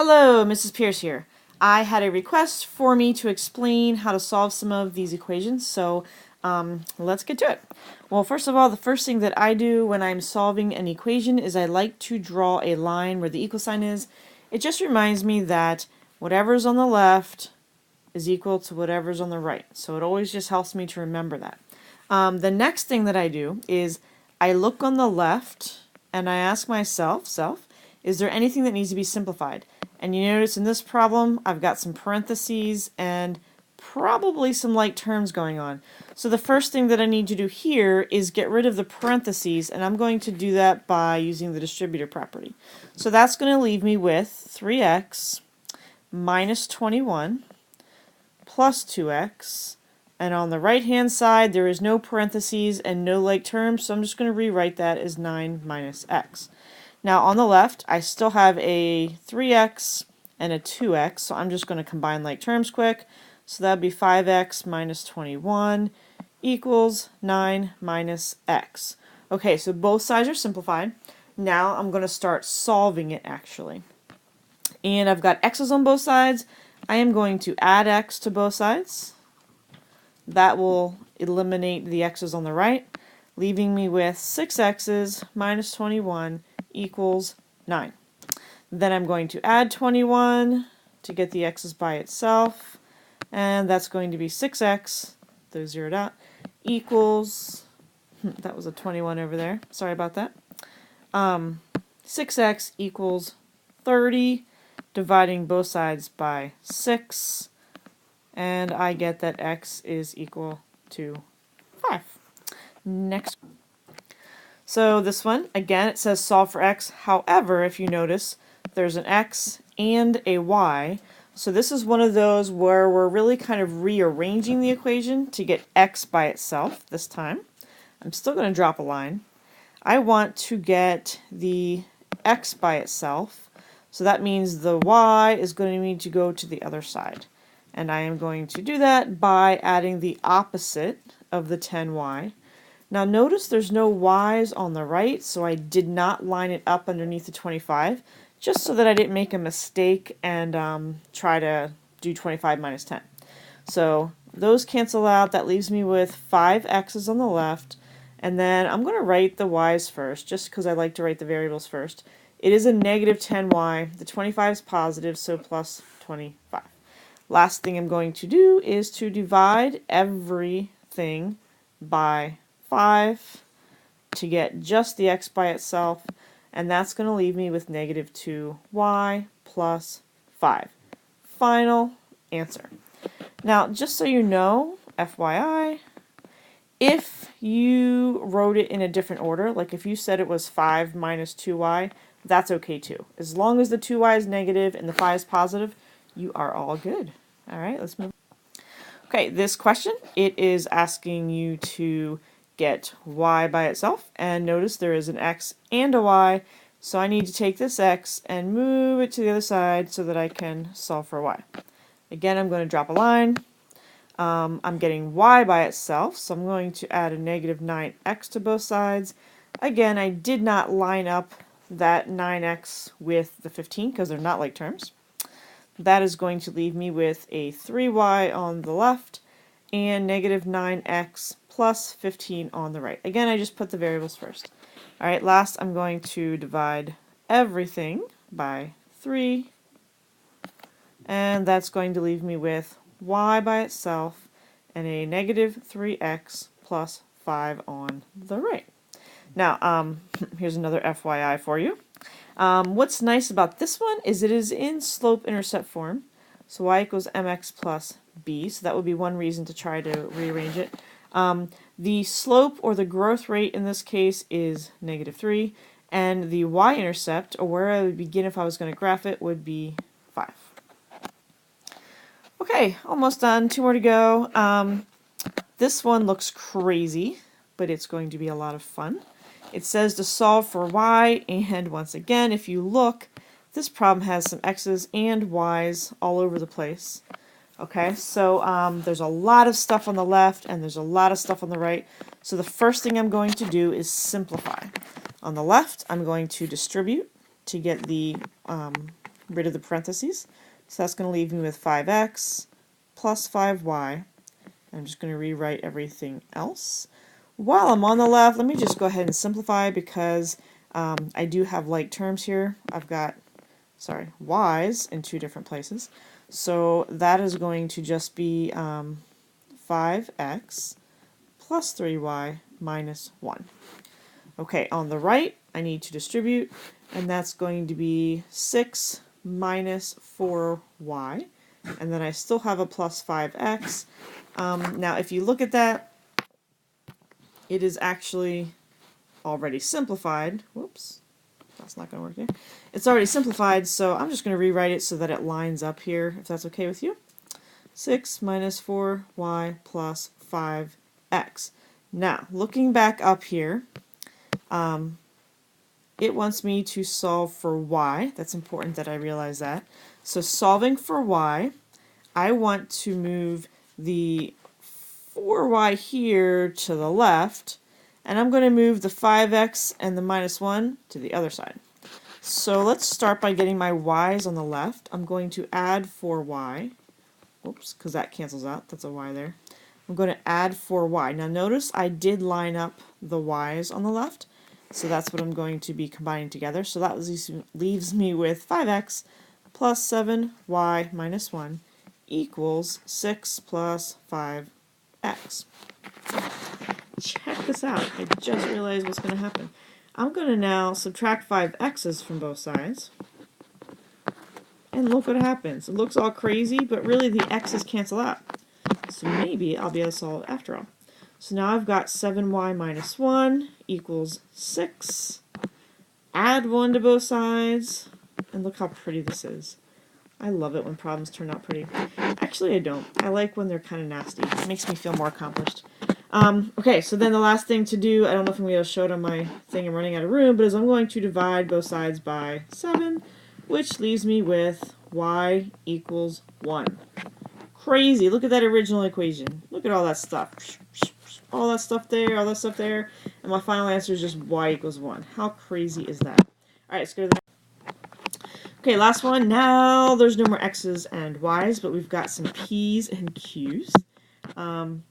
Hello, Mrs. Pierce here. I had a request for me to explain how to solve some of these equations, so let's get to it. Well, first of all, the first thing that I do when I'm solving an equation is I like to draw a line where the equal sign is. It just reminds me that whatever's on the left is equal to whatever's on the right, so it always just helps me to remember that. The next thing that I do is I look on the left and I ask myself, is there anything that needs to be simplified? And you notice in this problem, I've got some parentheses and probably some like terms going on. So the first thing that I need to do here is get rid of the parentheses, and I'm going to do that by using the distributor property. So that's going to leave me with 3x minus 21 plus 2x. And on the right hand side, there is no parentheses and no like terms, so I'm just going to rewrite that as 9 minus x. Now on the left, I still have a 3x and a 2x, so I'm just going to combine like terms quick. So that would be 5x minus 21 equals 9 minus x. Okay, so both sides are simplified. Now I'm going to start solving it actually. And I've got x's on both sides. I am going to add x to both sides. That will eliminate the x's on the right, leaving me with 6x's minus 21 equals 9. Then I'm going to add 21 to get the x's by itself, and that's going to be 6x, those zeroed out, equals, that was a 21 over there, sorry about that, 6x equals 30, dividing both sides by 6, and I get that x is equal to 5. Next. So this one, again, it says solve for x. However, if you notice, there's an x and a y. So this is one of those where we're really kind of rearranging the equation to get x by itself this time. I'm still going to drop a line. I want to get the x by itself. So that means the y is going to need to go to the other side. And I am going to do that by adding the opposite of the 10y. Now notice there's no y's on the right, so I did not line it up underneath the 25, just so that I didn't make a mistake and try to do 25 minus 10. So those cancel out. That leaves me with 5 x's on the left, and then I'm going to write the y's first, just because I like to write the variables first. It is a negative 10y. The 25 is positive, so plus 25. Last thing I'm going to do is to divide everything by 5 to get just the x by itself, and that's going to leave me with negative 2y plus 5. Final answer. Now, just so you know, FYI, if you wrote it in a different order, like if you said it was 5 minus 2y, that's okay too. As long as the 2y is negative and the 5 is positive, you are all good. All right, let's move. Okay, this question, it is asking you to get y by itself, and notice there is an x and a y, so I need to take this x and move it to the other side so that I can solve for y. Again, I'm going to drop a line. I'm getting y by itself, so I'm going to add a negative 9x to both sides. Again, I did not line up that 9x with the 15 because they're not like terms. That is going to leave me with a 3y on the left and negative 9x plus 15 on the right. Again, I just put the variables first. All right, last I'm going to divide everything by 3, and that's going to leave me with y by itself and a negative 3x plus 5 on the right. Now, here's another FYI for you. What's nice about this one is it is in slope-intercept form. So y equals mx plus b, so that would be one reason to try to rearrange it. The slope, or the growth rate in this case, is negative 3, and the y-intercept, or where I would begin if I was going to graph it, would be 5. Okay, almost done. 2 more to go. This one looks crazy, but it's going to be a lot of fun. It says to solve for y, and once again, if you look, this problem has some x's and y's all over the place. Okay, so there's a lot of stuff on the left and there's a lot of stuff on the right. So the first thing I'm going to do is simplify. On the left, I'm going to distribute to get the rid of the parentheses. So that's going to leave me with 5x plus 5y. I'm just going to rewrite everything else. While I'm on the left, let me just go ahead and simplify because I do have like terms here. I've got, y's in two different places. So that is going to just be 5x plus 3y minus 1. Okay, on the right, I need to distribute, and that's going to be 6 minus 4y, and then I still have a plus 5x. Now, if you look at that, it is actually already simplified. Whoops, that's not going to work there. It's already simplified, so I'm just going to rewrite it so that it lines up here, if that's okay with you. 6 minus 4y plus 5x. Now, looking back up here, it wants me to solve for y. That's important that I realize that. So solving for y, I want to move the 4y here to the left, and I'm going to move the 5x and the minus 1 to the other side. So let's start by getting my y's on the left. I'm going to add 4y. Oops, because that cancels out. That's a y there. I'm going to add 4y. Now notice I did line up the y's on the left, so that's what I'm going to be combining together. So that leaves me with 5x plus 7y minus 1 equals 6 plus 5x. Check this out. I just realized what's going to happen. I'm going to now subtract 5x's from both sides. And look what happens. It looks all crazy, but really the x's cancel out. So maybe I'll be able to solve it after all. So now I've got 7y minus 1 equals 6. Add 1 to both sides. And look how pretty this is. I love it when problems turn out pretty. Actually, I don't. I like when they're kind of nasty. It makes me feel more accomplished. Okay, so then the last thing to do, I don't know if I'm going to show it on my thing, I'm running out of room, but is I'm going to divide both sides by 7, which leaves me with y equals 1. Crazy. Look at that original equation. Look at all that stuff. All that stuff there, all that stuff there. And my final answer is just y equals 1. How crazy is that? Alright, let's go to the next. Okay, last one. Now there's no more x's and y's, but we've got some p's and q's. I'm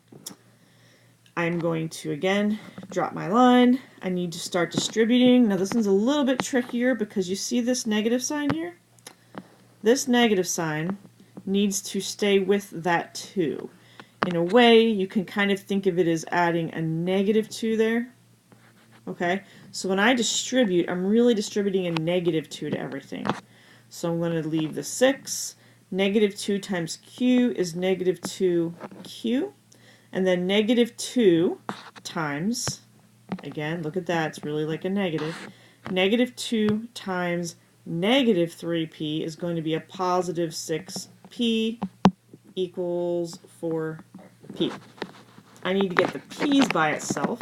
going to, again, drop my line. I need to start distributing. Now this one's a little bit trickier because you see this negative sign here? This negative sign needs to stay with that 2. In a way, you can kind of think of it as adding a negative 2 there. Okay? So when I distribute, I'm really distributing a negative 2 to everything. So I'm going to leave the 6. Negative 2 times q is negative 2q. And then negative 2 times, again, look at that, it's really like a negative. Negative 2 times negative 3p is going to be a positive 6p equals 4p. I need to get the p's by itself.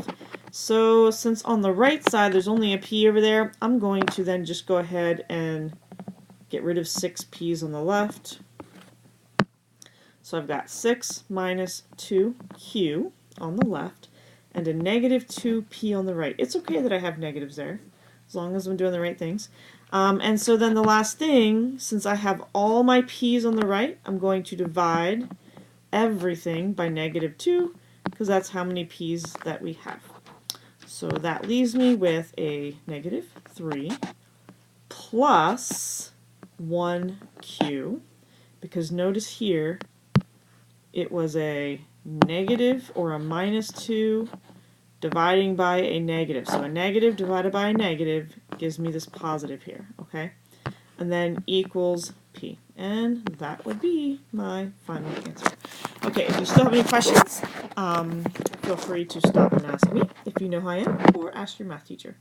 So since on the right side there's only a p over there, I'm going to then just go ahead and get rid of 6p's on the left. So I've got 6 minus 2q on the left and a negative 2p on the right. It's okay that I have negatives there, as long as I'm doing the right things. And so then the last thing, since I have all my p's on the right, I'm going to divide everything by negative 2, because that's how many p's that we have. So that leaves me with a negative 3 plus 1q, because notice here, it was a negative or a minus 2 dividing by a negative. So a negative divided by a negative gives me this positive here, okay? And then equals p. And that would be my final answer. Okay, if you still have any questions, feel free to stop and ask me if you know who I am, or ask your math teacher.